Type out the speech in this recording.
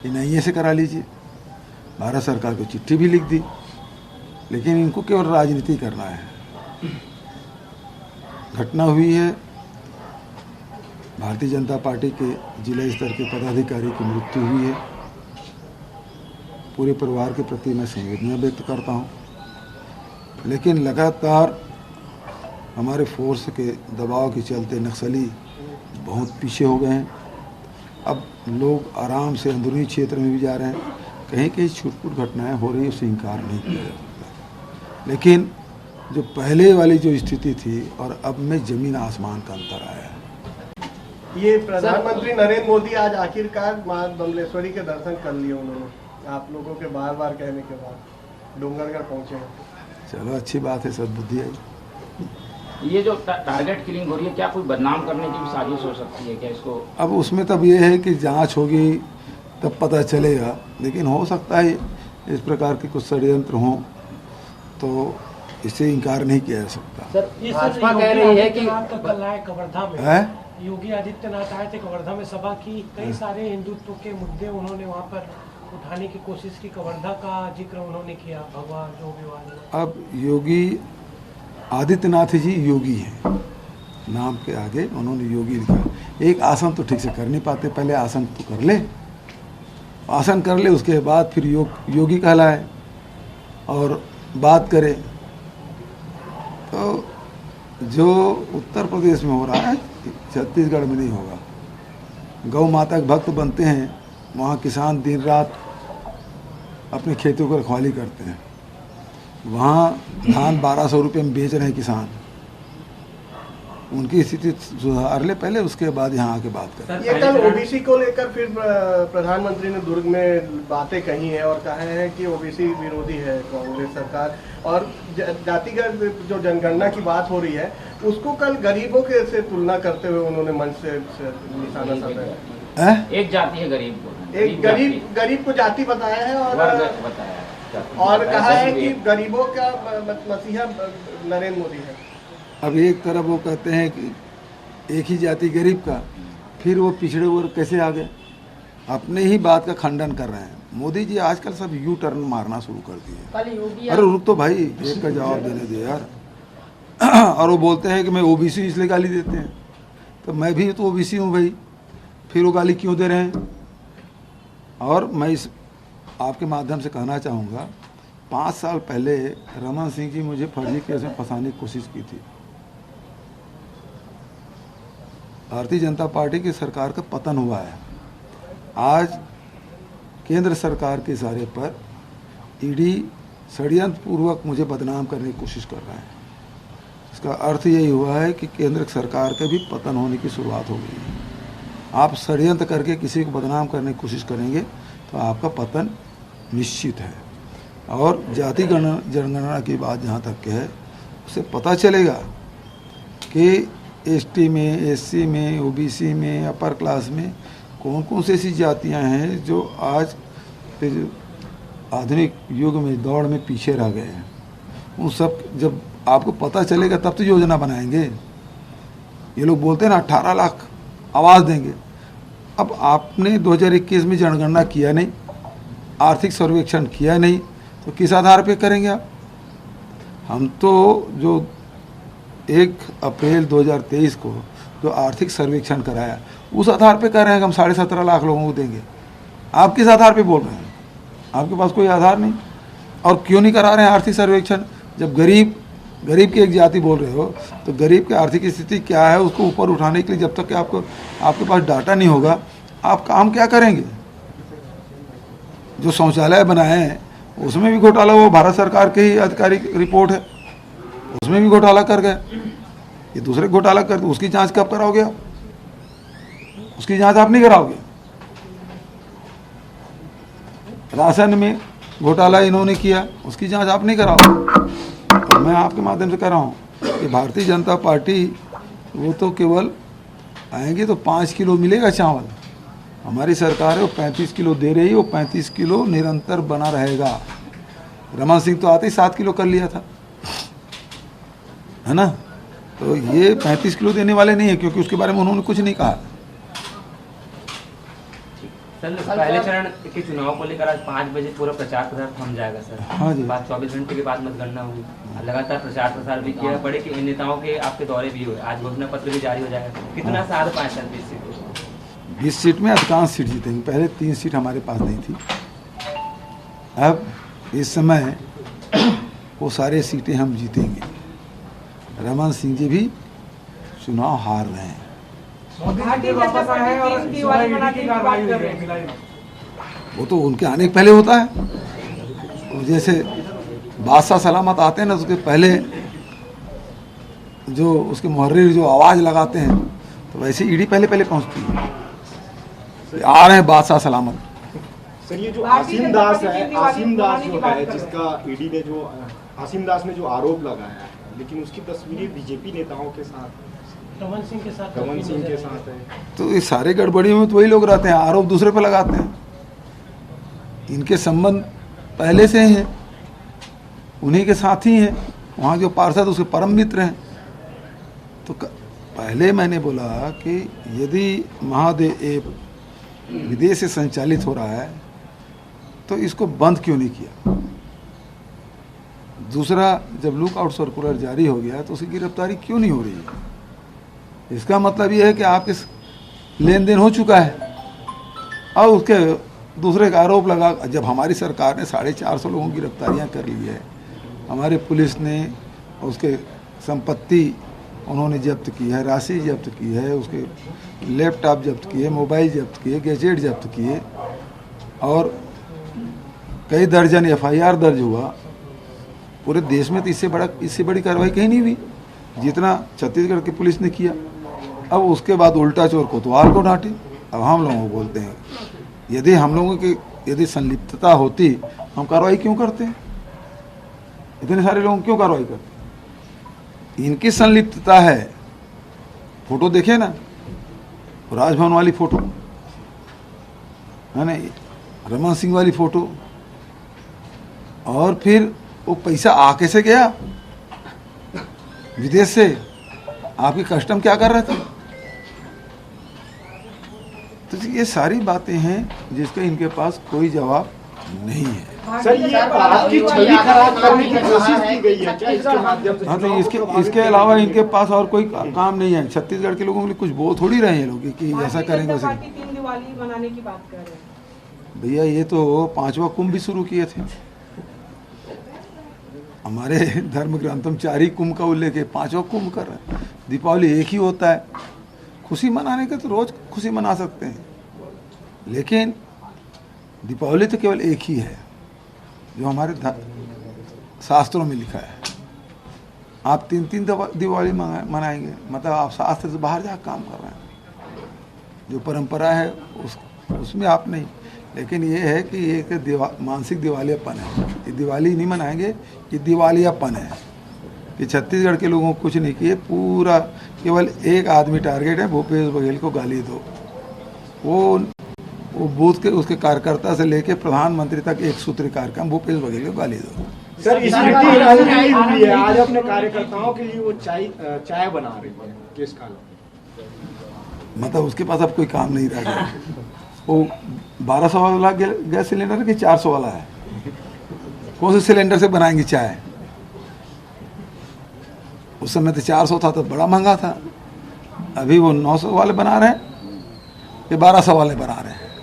NIA से करा लीजिए। भारत सरकार को चिट्ठी भी लिख दी, लेकिन इनको केवल राजनीति करना है। घटना हुई है, भारतीय जनता पार्टी के जिला स्तर के पदाधिकारी की मृत्यु हुई है। पूरे परिवार के प्रति मैं संवेदना व्यक्त करता हूं, लेकिन लगातार हमारे फोर्स के दबाव के चलते नक्सली बहुत पीछे हो गए हैं। अब लोग आराम से अंदरूनी क्षेत्र में भी जा रहे हैं। कहीं कहीं छूट-फूट घटनाएं हो रही है, उससे इनकार नहीं किया जा सकता, लेकिन जो पहले वाली जो स्थिति थी और अब में जमीन आसमान का अंतर आया है। ये प्रधानमंत्री नरेंद्र मोदी आज आखिरकार मां बमलेश्वरी के दर्शन कर लिए उन्होंने, आप लोगों के बार बार कहने के बाद डोंगरगढ़ पहुंचे हैं। चलो अच्छी बात है, सद्बुद्धि आई। ये जो टारगेट किलिंग हो रही है, क्या कोई बदनाम करने की भी साजिश हो सकती है क्या इसको? अब उसमें तब ये है कि जांच होगी तब पता चलेगा, लेकिन हो सकता है इस प्रकार के कुछ षड्यंत्र हों, तो इससे इनकार नहीं किया जा सकता। सर, भाजपा कह रही है कि कल आए कवर्धा में है? योगी आदित्यनाथ आए थे, कवर्धा में सभा की, कई सारे हिंदुत्व के मुद्दे उन्होंने वहाँ पर उठाने की कोशिश की, कवर्धा का जिक्र उन्होंने किया, भगवान जो विवाद। अब योगी आदित्यनाथ जी योगी हैं, नाम के आगे उन्होंने योगी लिखा। एक आसन तो ठीक से कर नहीं पाते, पहले आसन तो कर ले, आसन कर ले, उसके बाद फिर योगी कहलाए और बात करे। तो जो उत्तर प्रदेश में हो रहा है, छत्तीसगढ़ में नहीं होगा। गौ माता के भक्त बनते हैं, वहाँ किसान दिन रात अपने खेतों को रखवाली करते हैं। वहाँ धान 1200 रुपये में बेच रहे हैं किसान। उनकी स्थिति सुधार ले पहले, उसके बाद यहाँ आके बात करें। ये कल ओबीसी को लेकर फिर प्रधानमंत्री ने दुर्ग में बातें कही हैं और कहा है कि ओबीसी विरोधी है कांग्रेस सरकार, और जातिगत जो जनगणना की बात हो रही है उसको कल गरीबों के से तुलना करते हुए उन्होंने मंच से निशाना साधा है। एक जाति है गरीब को, एक गरीब को जाति बताया है और कहा है कि गरीबों का मसीहा नरेंद्र मोदी है। अब एक तरफ वो कहते हैं कि एक ही जाति गरीब का, फिर वो पिछड़े वर्ग कैसे आ गए? अपने ही बात का खंडन कर रहे हैं। मोदी जी आजकल सब यू टर्न मारना शुरू कर दिए। अरे रुक तो भाई, एक का जवाब देने दे यार। और वो बोलते हैं कि मैं ओबीसी इसलिए गाली देते हैं, तो मैं भी तो ओबीसी हूँ भाई, फिर वो गाली क्यों दे रहे हैं? और मैं इस आपके माध्यम से कहना चाहूँगा, 5 साल पहले रमन सिंह जी मुझे फर्जी केस में फंसाने की कोशिश की थी। भारतीय जनता पार्टी की सरकार का पतन हुआ है। आज केंद्र सरकार के इशारे पर ईडी षड्यंत्र पूर्वक मुझे बदनाम करने की कोशिश कर रहा है। इसका अर्थ यही हुआ है कि केंद्र सरकार का भी पतन होने की शुरुआत हो गई है। आप षड्यंत्र करके किसी को बदनाम करने की कोशिश करेंगे तो आपका पतन निश्चित है। और जाति जनगणना की बात जहाँ तक के है, उससे पता चलेगा कि एसटी में, एससी में, ओबीसी में, अपर क्लास में कौन कौन सी ऐसी जातियाँ हैं जो आज के आधुनिक युग में दौड़ में पीछे रह गए हैं। उन सब जब आपको पता चलेगा तब तो योजना बनाएंगे। ये लोग बोलते हैं ना 18 लाख आवाज़ देंगे। अब आपने 2021 में जनगणना किया नहीं, आर्थिक सर्वेक्षण किया नहीं, तो किस आधार पे करेंगे आप? हम तो जो 1 अप्रैल 2023 को जो आर्थिक सर्वेक्षण कराया, उस आधार पे कह रहे हैं कि हम 17.5 लाख लोगों को देंगे। आप किस आधार पे बोल रहे हैं? आपके पास कोई आधार नहीं। और क्यों नहीं करा रहे हैं आर्थिक सर्वेक्षण? जब गरीब की एक जाति बोल रहे हो, तो गरीब की आर्थिक स्थिति क्या है उसको ऊपर उठाने के लिए जब तक कि आपके पास डाटा नहीं होगा, आप काम क्या करेंगे? जो शौचालय बनाए हैं उसमें भी घोटाला, वो भारत सरकार के ही आधिकारिक रिपोर्ट है, उसमें भी घोटाला कर गए। ये दूसरे घोटाला कर, उसकी जांच कब कराओगे आप? उसकी जांच आप नहीं कराओगे। राशन में घोटाला इन्होंने किया, उसकी जांच आप नहीं कराओगे। और मैं आपके माध्यम से कह रहा हूँ कि भारतीय जनता पार्टी वो तो केवल आएंगे तो 5 किलो मिलेगा चावल। हमारी सरकार है वो 35 किलो दे रही है, वो 35 किलो निरंतर बना रहेगा। रमन सिंह तो आते ही 7 किलो कर लिया था, है ना? तो ये 35 किलो देने वाले नहीं है, क्योंकि उसके बारे में उन्होंने कुछ नहीं कहा। सर पहले चरण के चुनाव को लेकर आज 5 बजे पूरा प्रचार प्रसार थम जाएगा सर। हाँ जी। बाद 24 घंटे के बाद मतगणना होगी। लगातार प्रचार प्रसार भी किया पड़े कि इन नेताओं के आपके दौरे भी हुए, आज घोषणा पत्र भी जारी हो जाएगा। कितना साथ पाए सर 20 सीट? 20 सीट में अधिकांश सीट जीतेंगे। पहले 3 सीट हमारे पास नहीं थी, अब इस समय वो सारे सीटें हम जीतेंगे। रमन सिंह जी भी चुनाव हार रहे हैं। भारतीय जनता पार्टी 3 दिवाली मनाने की बात कर रहे हैं। वो तो उनके आने के पहले होता है। और जैसे बादशाह सलामत आते हैं ना, उसके पहले जो उसके मुहर्रिर जो आवाज़ लगाते हैं, तो वैसे ईडी पहले पहुंचती है। आ रहे हैं बादशाह सलामत। सर ये जो भारतीय आसिम जनता दास पार्टी है, तीन दिवाली आसिम दास मनाने की जो बात है कर रहे हैं। जिसका ईडी ने जो आसिम दास ने जो आरोप लगाया है, लेकिन उसकी तस्वीरें बीजेपी नेताओं के साथ, रमन सिंह के साथ रमन सिंह के साथ है। तो ये सारे गड़बड़ियों में तो वही लोग रहते हैं, आरोप दूसरे पर लगाते हैं। इनके संबंध पहले से ही हैं, उन्हीं के साथ ही हैं। वहाँ जो पार्षद उसके परम मित्र हैं। तो पहले मैंने बोला कि यदि महादेव ऐप विदेश से संचालित हो रहा है तो इसको बंद क्यों नहीं किया। दूसरा, जब लुकआउट सर्कुलर जारी हो गया तो उसकी गिरफ्तारी क्यों नहीं हो रही है। इसका मतलब ये है कि आपके लेन देन हो चुका है और उसके दूसरे का आरोप लगा। जब हमारी सरकार ने 450 लोगों की गिरफ्तारियां कर ली है, हमारे पुलिस ने उसके संपत्ति उन्होंने जब्त की है, राशि जब्त की है, उसके लैपटॉप जब्त किए, मोबाइल जब्त किए, गैजेट जब्त किए और कई दर्जन एफआईआर दर्ज हुआ। पूरे देश में तो इससे बड़ी कार्रवाई कहीं नहीं हुई जितना छत्तीसगढ़ की पुलिस ने किया। अब उसके बाद उल्टा चोर कोतवाल को डांटे। अब हम लोगों को बोलते हैं, यदि हम लोगों की यदि संलिप्तता होती हम कार्रवाई क्यों करते हैं? इतने सारे लोग क्यों कार्रवाई करते? इनकी संलिप्तता है। फोटो देखे ना, राजभवन वाली फोटो है ना, रमन सिंह वाली फोटो, और फिर वो पैसा आ कैसे गया विदेश से? आपकी कस्टम क्या कर रहे थे? तो ये सारी बातें हैं जिसका इनके पास कोई जवाब नहीं है। सर ये आपकी छवि खराब करने की कोशिश की गई है क्या इसके माध्यम से? हाँ, तो इसके अलावा इनके पास और कोई काम नहीं है। छत्तीसगढ़ के लोगों के लिए कुछ बोल थोड़ी रहे हैं लोग कि ऐसा करेंगे वैसा। 3 दिवाली मनाने की बात कर रहे हैं। भैया ये तो 5वां कुंभ भी शुरू किए थे। हमारे धर्म ग्रंथों में 4 ही कुंभ का उल्लेख है, 5वां कुंभ कर रहे हैं। दीपावली एक ही होता है। खुशी मनाने के तो रोज खुशी मना सकते हैं, लेकिन दीपावली तो केवल एक ही है जो हमारे शास्त्रों में लिखा है। आप 3 दिवाली मनाएंगे, मतलब आप शास्त्र से बाहर जाकर काम कर रहे हैं। जो परंपरा है उसमें आप नहीं। लेकिन ये है कि एक मानसिक दिवालियापन है। ये दिवाली नहीं मनाएंगे, ये दिवालियापन है कि छत्तीसगढ़ के लोगों को कुछ नहीं किए। पूरा केवल एक आदमी टारगेट है, भूपेश बघेल को गाली दो। वो बूथ के उसके कार्यकर्ता से लेके प्रधानमंत्री तक एक सूत्री कार्यक्रम, भूपेश बघेल को गाली दो। सर स्मृति ईरानी नहीं हुई है, आज अपने कार्यकर्ताओं के लिए वो चाय बना रही है केस काल। मतलब उसके पास अब कोई काम नहीं रह गया। वो 1200 वाला गैस सिलेंडर कि 400 वाला है? कौन से सिलेंडर से बनाएंगे चाय? उस समय तो 400 था तो बड़ा महंगा था। अभी वो 900 वाले बना रहे हैं, ये 1200 वाले बना रहे हैं।